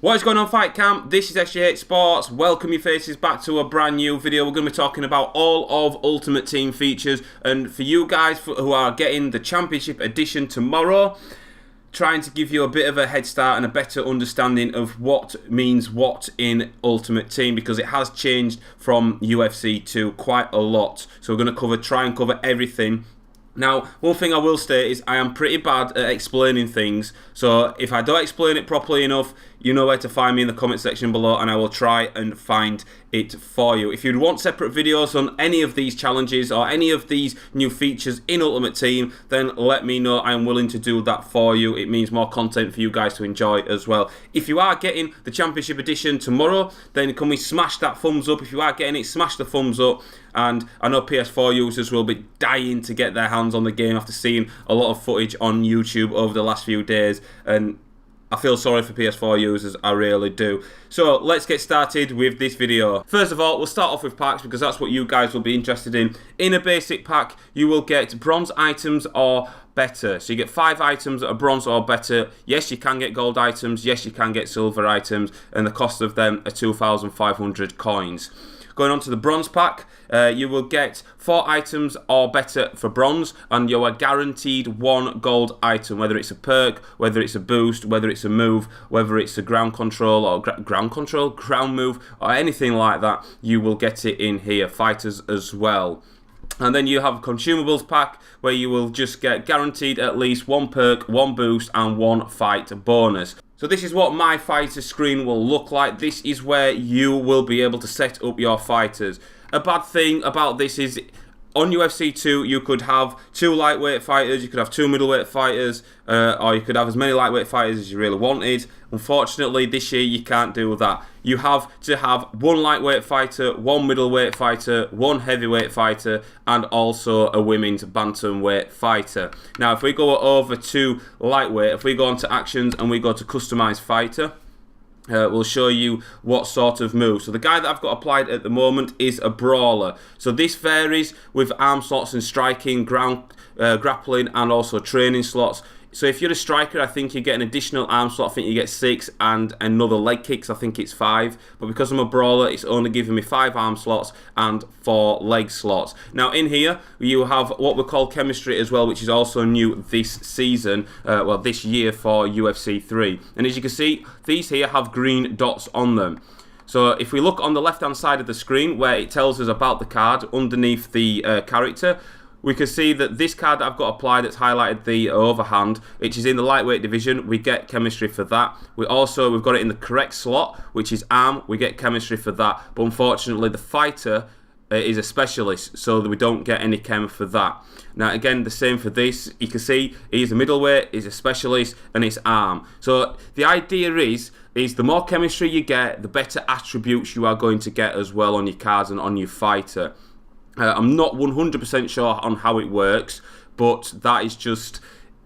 What is going on, Fight Camp? This is SJHSports. Welcome your faces back to a brand new video. We're going to be talking about all of Ultimate Team features, and for you guys who are getting the Championship Edition tomorrow, trying to give you a bit of a head start and a better understanding of what means what in Ultimate Team, because it has changed from UFC 2 quite a lot. So we're going to try and cover everything. Now, one thing I will state is I am pretty bad at explaining things, so if I don't explain it properly enough, you know where to find me in the comment section below, and I will try and find it for you. If you want separate videos on any of these challenges or any of these new features in Ultimate Team, then let me know. I am willing to do that for you. It means more content for you guys to enjoy as well. If you are getting the Championship Edition tomorrow, then can we smash that thumbs up? If you are getting it, smash the thumbs up. And I know PS4 users will be dying to get their hands on the game after seeing a lot of footage on YouTube over the last few days, and I feel sorry for PS4 users, I really do. So let's get started with this video. First of all, we'll start off with packs because that's what you guys will be interested in. In a basic pack, you will get bronze items or better. So you get 5 items that are bronze or better. Yes, you can get gold items. Yes, you can get silver items, and the cost of them are 2,500 coins. Going on to the bronze pack, you will get 4 items or better for bronze, and you are guaranteed 1 gold item, whether it's a perk, whether it's a boost, whether it's a move, whether it's a ground control or ground move, or anything like that. You will get it in here. Fighters as well. And then you have a consumables pack where you will just get guaranteed at least 1 perk, 1 boost, and 1 fight bonus. So this is what my fighter screen will look like. This is where you will be able to set up your fighters. A bad thing about this is on UFC 2 you could have 2 lightweight fighters, you could have 2 middleweight fighters, or you could have as many lightweight fighters as you really wanted. Unfortunately, this year you can't do that. You have to have 1 lightweight fighter, 1 middleweight fighter, 1 heavyweight fighter, and also a women's bantamweight fighter. Now, if we go over to lightweight, if we go on to actions and we go to customize fighter, we'll show you what sort of move. So the guy that I've got applied at the moment is a brawler. So this varies with arm slots and striking, ground grappling, and also training slots. So if you're a striker, I think you get an additional arm slot. I think you get 6, and another leg kicks, I think it's 5. But because I'm a brawler, it's only giving me 5 arm slots and 4 leg slots. Now in here, you have what we call chemistry as well, which is also new this season, well this year for UFC 3. And as you can see, these here have green dots on them. So if we look on the left hand side of the screen where it tells us about the card underneath the character, we can see that this card that I've got applied that's highlighted the overhand, which is in the lightweight division, we get chemistry for that. We've got it in the correct slot, which is arm, we get chemistry for that. But unfortunately, the fighter is a specialist, so that we don't get any chem for that. Now again, the same for this. You can see he's a middleweight, he's a specialist, and it's arm. So the idea is the more chemistry you get, the better attributes you are going to get as well on your cards and on your fighter. I'm not 100% sure on how it works, but that is just,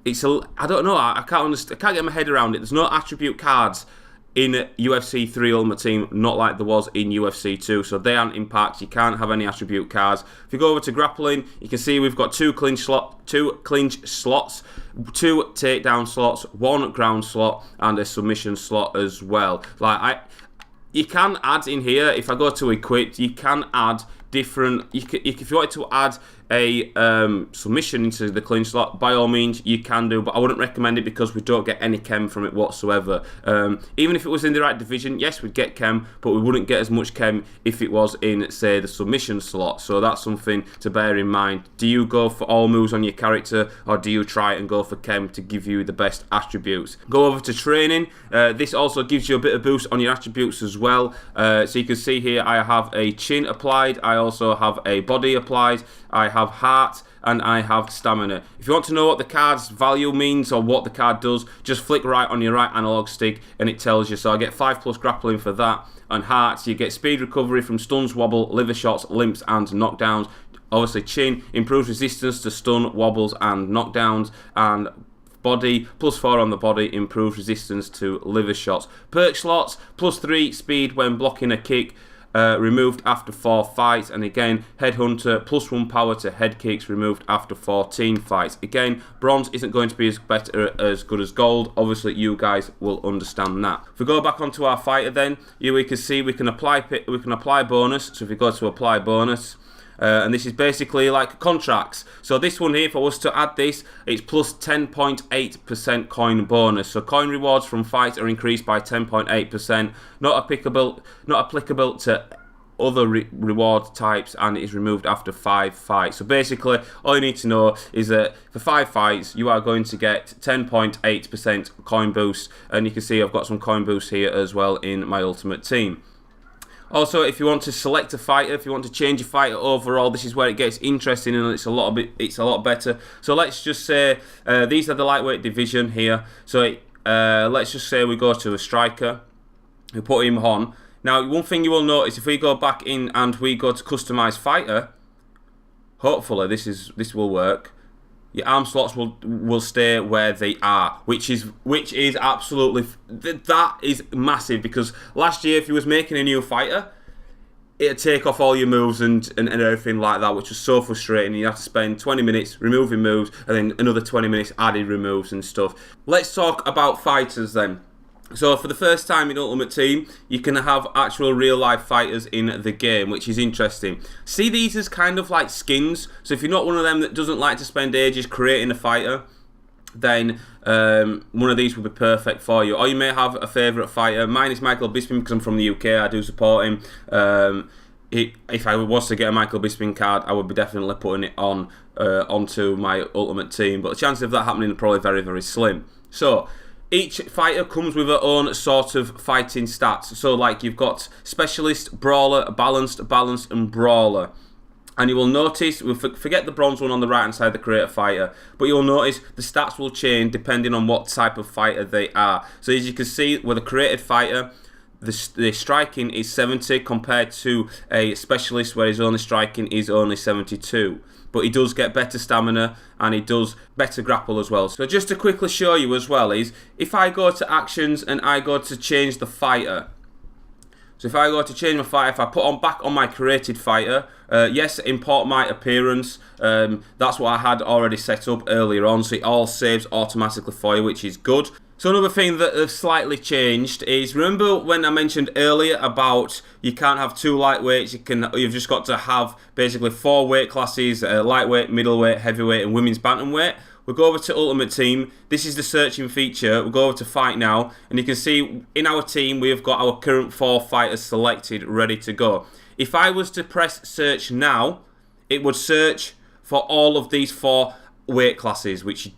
I don't know, I can't get my head around it. There's no attribute cards in UFC 3 Ultimate Team, not like there was in UFC 2, so they aren't in packs. You can't have any attribute cards. If you go over to grappling, you can see we've got 2 clinch slots, 2 takedown slots, 1 ground slot, and a submission slot as well. You can add in here, if I go to equip, you can add different, if you wanted to add a submission into the clinch slot, by all means you can do, but I wouldn't recommend it because we don't get any chem from it whatsoever. Even if it was in the right division, yes, we'd get chem, but we wouldn't get as much chem if it was in, say, the submission slot. So that's something to bear in mind. Do you go for all moves on your character, or do you try and go for chem to give you the best attributes? Go over to training. This also gives you a bit of boost on your attributes as well. So you can see here I have a chin applied, I also have a body applied, I have heart, and I have stamina. If you want to know what the card's value means or what the card does, just flick right on your right analog stick and it tells you. So I get 5+ grappling for that. And hearts, you get speed recovery from stuns, wobble, liver shots, limps, and knockdowns. Obviously chin improves resistance to stun, wobbles, and knockdowns. And body, +4 on the body, improves resistance to liver shots. Perk slots, +3 speed when blocking a kick, removed after 4 fights, and again Headhunter +1 power to head kicks removed after 14 fights. Again, bronze isn't going to be as good as gold. Obviously you guys will understand that. If we go back onto our fighter, then here we can see we can apply bonus. So if we go to apply bonus, and this is basically like contracts. So this one here, if I was to add this, it's plus 10.8% coin bonus. So coin rewards from fights are increased by 10.8%. Not applicable to other reward types, and it is removed after 5 fights. So basically, all you need to know is that for 5 fights, you are going to get 10.8% coin boost, and you can see I've got some coin boost here as well in my ultimate team. Also, if you want to select a fighter, if you want to change your fighter overall, this is where it gets interesting and it's a lot better. So let's just say these are the lightweight division here. So let's just say we go to a striker, we put him on. Now, one thing you will notice if we go back in and we go to customize fighter, hopefully this will work. Your arm slots will stay where they are, which is absolutely, that is massive, because last year if you was making a new fighter, it'd take off all your moves and everything like that, which was so frustrating. You have to spend 20 minutes removing moves and then another 20 minutes adding removes and stuff. Let's talk about fighters then. So for the first time in Ultimate Team, you can have actual real life fighters in the game, which is interesting. See these as kind of like skins. So if you're not one of them that doesn't like to spend ages creating a fighter, then one of these would be perfect for you. Or you may have a favourite fighter. Mine is Michael Bisping because I'm from the UK. I do support him. If I was to get a Michael Bisping card, I would be definitely putting it on onto my Ultimate Team. But the chances of that happening are probably very, very slim. So each fighter comes with their own sort of fighting stats. So like you've got Specialist, Brawler, Balanced, and Brawler. And you will notice, we'll forget the bronze one on the right hand side, the creator fighter, but you'll notice the stats will change depending on what type of fighter they are. So as you can see, with a created fighter, the striking is 70 compared to a Specialist where his only striking is only 72. But he does get better stamina and he does better grapple as well. So just to quickly show you as well is, if I go to actions and I go to change the fighter. So if I go to change my fighter, if I put back on my created fighter, yes, import my appearance. That's what I had already set up earlier on, so it all saves automatically for you, which is good. So another thing that have slightly changed is, remember when I mentioned earlier about you can't have 2 lightweights, you've just got to have basically 4 weight classes, lightweight, middleweight, heavyweight and women's bantamweight. We'll go over to Ultimate Team. This is the searching feature. We'll go over to Fight Now, and you can see in our team we've got our current 4 fighters selected, ready to go. If I was to press search now, it would search for all of these 4 weight classes, which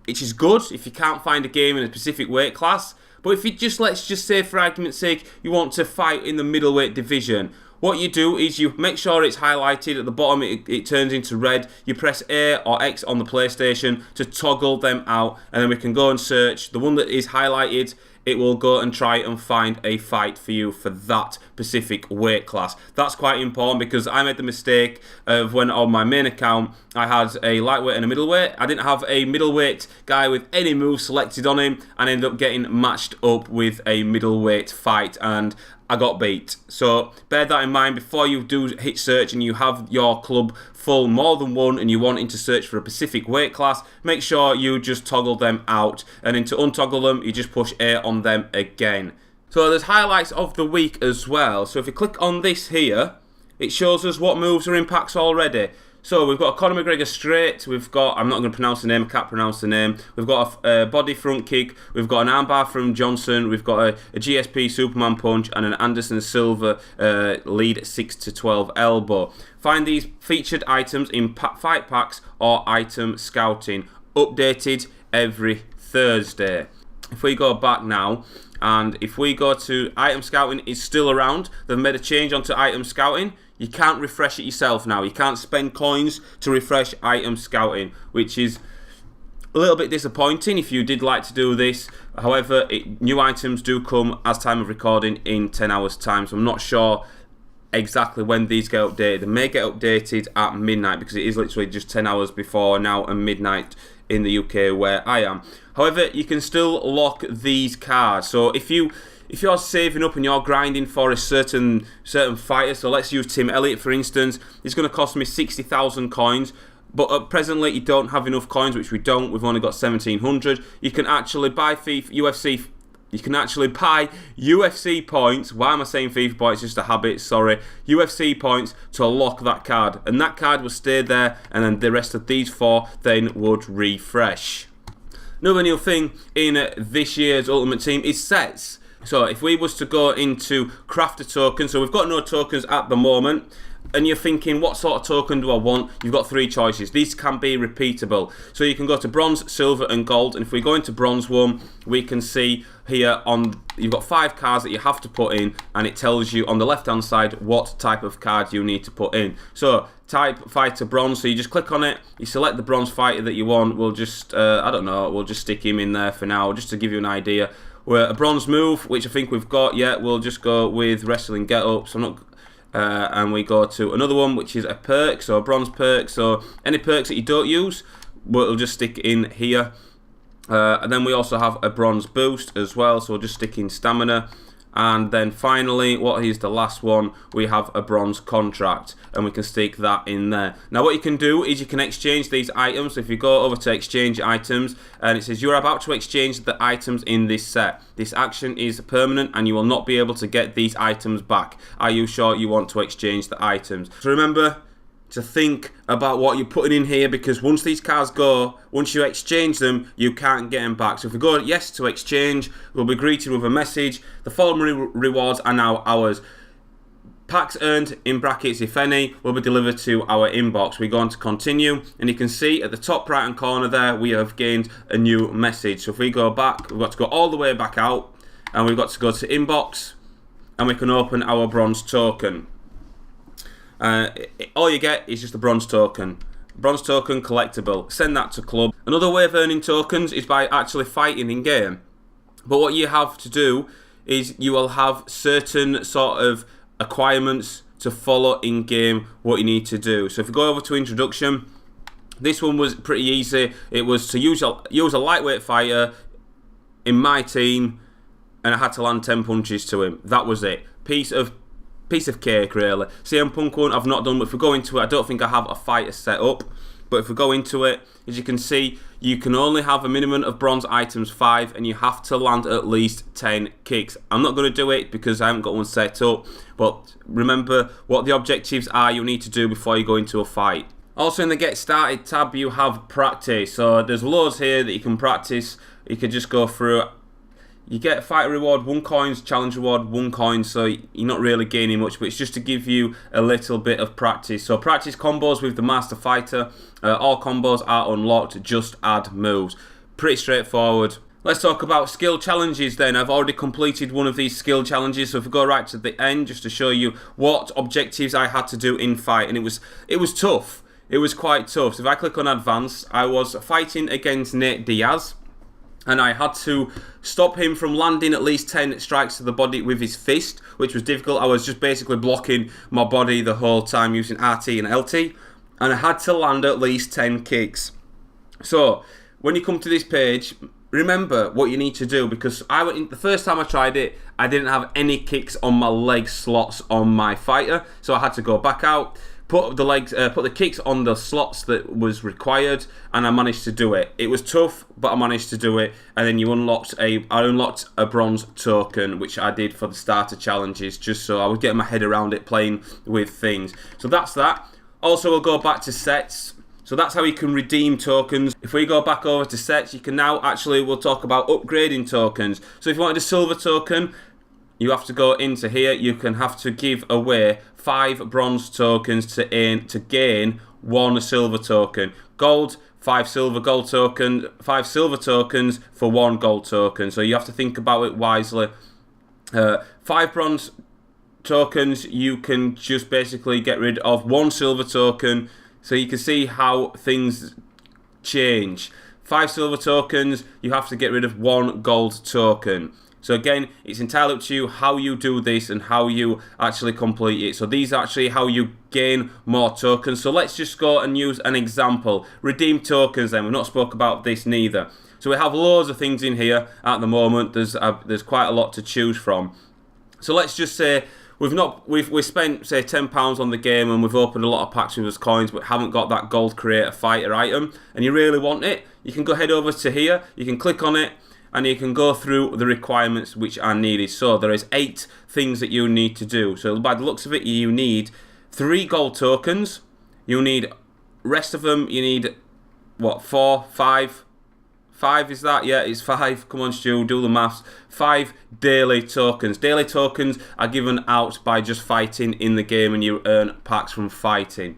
is good if you can't find a game in a specific weight class. But if you let's just say for argument's sake, you want to fight in the middleweight division, what you do is you make sure it's highlighted at the bottom, it turns into red. You press A or X on the PlayStation to toggle them out, and then we can go and search. The one that is highlighted, it will go and try and find a fight for you for that specific weight class. That's quite important because I made the mistake of when on my main account I had a lightweight and a middleweight. I didn't have a middleweight guy with any moves selected on him, and ended up getting matched up with a middleweight fight and I got beat. So bear that in mind before you do hit search and you have your club full more than one and you're wanting to search for a specific weight class, make sure you just toggle them out, and then to untoggle them you just push A on them again. So there's highlights of the week as well. So if you click on this here, it shows us what moves are impacts already. So we've got a Conor McGregor straight, we've got, I'm not going to pronounce the name, I can't pronounce the name, we've got a body front kick, we've got an armbar from Johnson, we've got a GSP Superman punch and an Anderson Silva lead 6 to 12 elbow. Find these featured items in fight packs or item scouting, updated every Thursday. If we go back now, and if we go to item scouting, it's still around. They've made a change onto item scouting. You can't refresh it yourself now. You can't spend coins to refresh item scouting, which is a little bit disappointing if you did like to do this. However, new items do come as time of recording in 10 hours time, so I'm not sure exactly when these get updated. They may get updated at midnight because it is literally just 10 hours before now and midnight in the UK where I am. However, you can still lock these cards. So if you if you're saving up and you're grinding for a certain fighter, so let's use Tim Elliott for instance, it's going to cost me 60,000 coins. But presently, you don't have enough coins, which we don't. We've only got 1,700. You can actually buy UFC. You can actually buy UFC points. Why am I saying FIFA points? It's just a habit. Sorry. UFC points to lock that card, and that card will stay there, and then the rest of these 4 then would refresh. Another new thing in this year's Ultimate Team is sets. So if we was to go into craft a token, so we've got no tokens at the moment, and you're thinking, what sort of token do I want? You've got 3 choices. These can be repeatable. So you can go to bronze, silver, and gold. And if we go into bronze one, we can see here you've got 5 cards that you have to put in, and it tells you on the left-hand side what type of card you need to put in. So type fighter bronze. So you just click on it. You select the bronze fighter that you want. We'll just, I don't know, we'll just stick him in there for now, just to give you an idea. We're a bronze move, which I think we've got. Yeah, we'll just go with wrestling get-up. So I'm not. And we go to another one, which is a perk, so a bronze perk. So any perks that you don't use, we'll just stick in here. And then we also have a bronze boost as well, so we'll just stick in stamina. And then finally, what is the last one? We have a bronze contract, and we can stick that in there. Now what you can do is you can exchange these items. So if you go over to exchange items, and it says you're about to exchange the items in this set. This action is permanent, and you will not be able to get these items back. Are you sure you want to exchange the items? So remember to think about what you're putting in here, because once these cards go, once you exchange them, you can't get them back. So if we go yes to exchange, we'll be greeted with a message. The following rewards are now ours. Packs earned, in brackets if any, will be delivered to our inbox. We go on to continue, and you can see at the top right hand corner there, we have gained a new message. So if we go back, we've got to go all the way back out, and we've got to go to inbox, and we can open our bronze token. All you get is just a bronze token. Bronze token collectible. Send that to club. Another way of earning tokens is by actually fighting in game. But what you have to do is you will have certain sort of acquirements to follow in game what you need to do. So if we go over to introduction, this one was pretty easy. It was to use a lightweight fighter in my team, and I had to land 10 punches to him. That was it. Piece of cake, really. CM Punk one I've not done, but if we go into it, I don't think I have a fighter set up. But if we go into it, as you can see, you can only have a minimum of bronze items 5, and you have to land at least 10 kicks. I'm not going to do it because I haven't got one set up, but remember what the objectives are you need to do before you go into a fight. Also in the get started tab, you have practice. So there's loads here that you can practice. You can just go through. You get fighter reward 1 coins, challenge reward 1 coin, so you're not really gaining much, but it's just to give you a little bit of practice. So practice combos with the master fighter. All combos are unlocked, just add moves. Pretty straightforward. Let's talk about skill challenges then. I've already completed one of these skill challenges, so if we go right to the end just to show you what objectives I had to do in fight, and it was tough. It was quite tough. So if I click on advanced, I was fighting against Nate Diaz, and I had to stop him from landing at least 10 strikes to the body with his fist, which was difficult. I was just basically blocking my body the whole time using RT and LT, and I had to land at least 10 kicks. So when you come to this page, remember what you need to do, because the first time I tried it, I didn't have any kicks on my leg slots on my fighter, so I had to go back out, put the kicks on the slots that was required, and I managed to do it. It was tough, but I managed to do it. And then I unlocked a bronze token, which I did for the starter challenges, just so I would get my head around it, playing with things. So that's that. Also, we'll go back to sets. So that's how you can redeem tokens. If we go back over to sets, you can now we'll talk about upgrading tokens. So if you wanted a silver token, you have to go into here. You can have to give away 5 bronze tokens to gain 1 silver token. Gold, 5 silver gold token, 5 silver tokens for 1 gold token. So you have to think about it wisely. 5 bronze tokens, you can just basically get rid of 1 silver token. So you can see how things change. 5 silver tokens, you have to get rid of 1 gold token. So again, it's entirely up to you how you do this and how you actually complete it. So these are actually how you gain more tokens. So let's just go and use an example. Redeem tokens then. We've not spoke about this neither. So we have loads of things in here at the moment. There's quite a lot to choose from. So let's just say we've spent say £10 on the game and we've opened a lot of packs with those coins, but haven't got that gold creator fighter item, and you really want it. You can go head over to here. You can click on it, and you can go through the requirements which are needed. So there is 8 things that you need to do. So by the looks of it, you need 3 gold tokens. You need rest of them. You need what, 4, 5? 5 is that? Yeah, it's 5. Come on, Stu, do the maths. 5 daily tokens. Daily tokens are given out by just fighting in the game, and you earn packs from fighting.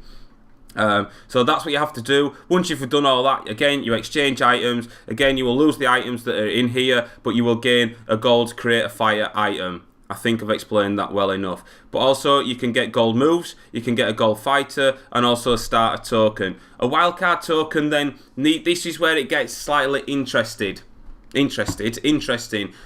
So that's what you have to do. Once you've done all that, again, you exchange items. Again, you will lose the items that are in here, but you will gain a gold creator fighter item. I think I've explained that well enough. But also, you can get gold moves, you can get a gold fighter, and also a starter token. A wildcard token, then, this is where it gets slightly interesting.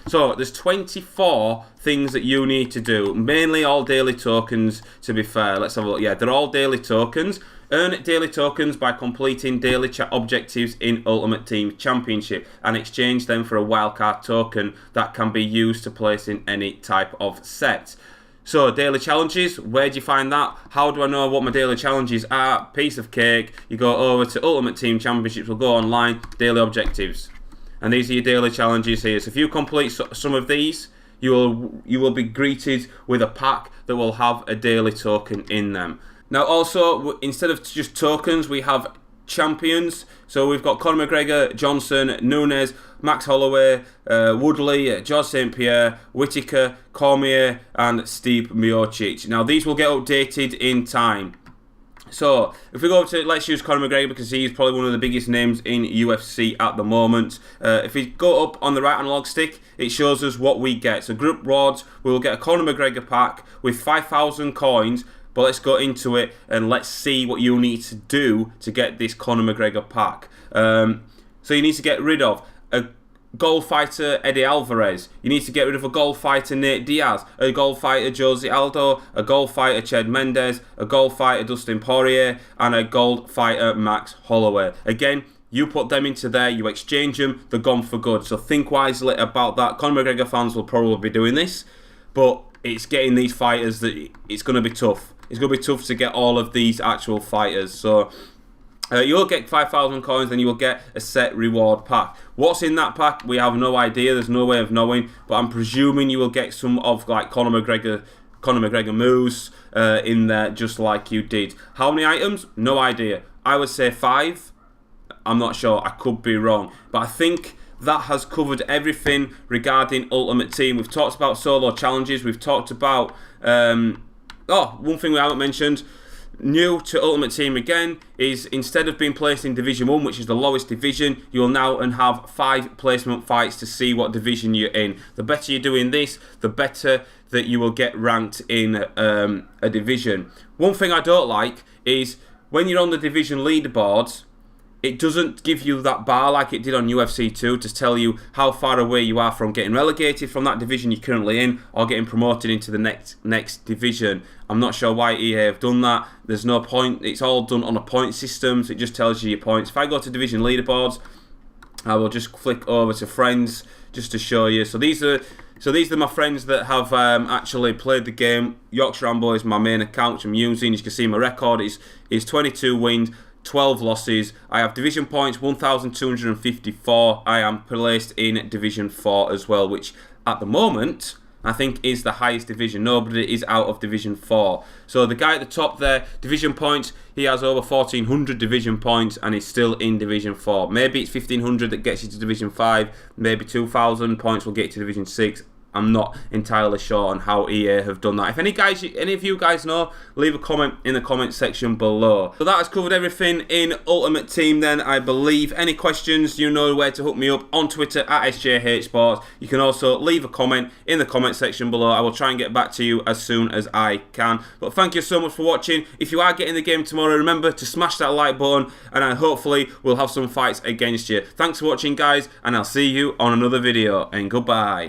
So, there's 24 things that you need to do. Mainly all daily tokens, to be fair. Let's have a look. Yeah, they're all daily tokens. Earn daily tokens by completing daily objectives in Ultimate Team Championship and exchange them for a wildcard token that can be used to place in any type of set. So, daily challenges, where do you find that? How do I know what my daily challenges are? Piece of cake. You go over to Ultimate Team Championships, we'll go online, daily objectives. And these are your daily challenges here. So if you complete some of these, you will be greeted with a pack that will have a daily token in them. Now also, instead of just tokens, we have champions. So we've got Conor McGregor, Johnson, Nunes, Max Holloway, Woodley, George St. Pierre, Whittaker, Cormier, and Stipe Miocic. Now these will get updated in time. So, if we go to, let's use Conor McGregor because he's probably one of the biggest names in UFC at the moment. If we go up on the right analog stick, it shows us what we get. So, group rewards, we will get a Conor McGregor pack with 5,000 coins. But let's go into it and let's see what you need to do to get this Conor McGregor pack. So, you need to get rid of a gold fighter Eddie Alvarez. You need to get rid of a gold fighter Nate Diaz, a gold fighter Jose Aldo, a gold fighter Chad Mendes, a gold fighter Dustin Poirier, and a gold fighter Max Holloway. Again, you put them into there, you exchange them, they're gone for good. So think wisely about that. Conor McGregor fans will probably be doing this, but it's getting these fighters that it's going to be tough. It's going to be tough to get all of these actual fighters. So you'll get 5,000 coins, then you will get a set reward pack. What's in that pack? We have no idea. There's no way of knowing. But I'm presuming you will get some of like Conor McGregor moves in there, just like you did. How many items? No idea. I would say 5. I'm not sure. I could be wrong. But I think that has covered everything regarding Ultimate Team. We've talked about solo challenges. We've talked about one thing we haven't mentioned. New to Ultimate Team again is instead of being placed in Division 1, which is the lowest division, you'll now have 5 placement fights to see what division you're in. The better you're doing this, the better that you will get ranked in a division. One thing I don't like is when you're on the division leaderboards, it doesn't give you that bar like it did on UFC 2 to tell you how far away you are from getting relegated from that division you're currently in or getting promoted into the next division. I'm not sure why EA have done that. There's no point. It's all done on a point system, so it just tells you your points. If I go to division leaderboards, I will just flick over to friends just to show you. So these are my friends that have actually played the game. Yorkshire Rambo is my main account which I'm using. As you can see, my record is 22 wins, 12 losses. I have division points 1,254. I am placed in division 4 as well, which at the moment I think is the highest division. Nobody is out of division 4. So the guy at the top there, division points, he has over 1,400 division points and he's still in division 4. Maybe it's 1,500 that gets you to division 5. Maybe 2,000 points will get you to division 6. I'm not entirely sure on how EA have done that. If any of you guys know, leave a comment in the comment section below. So that has covered everything in Ultimate Team then, I believe. Any questions, you know where to hook me up on Twitter at SJHSports. You can also leave a comment in the comment section below. I will try and get back to you as soon as I can. But thank you so much for watching. If you are getting the game tomorrow, remember to smash that like button and I hopefully will have some fights against you. Thanks for watching, guys, and I'll see you on another video, and goodbye.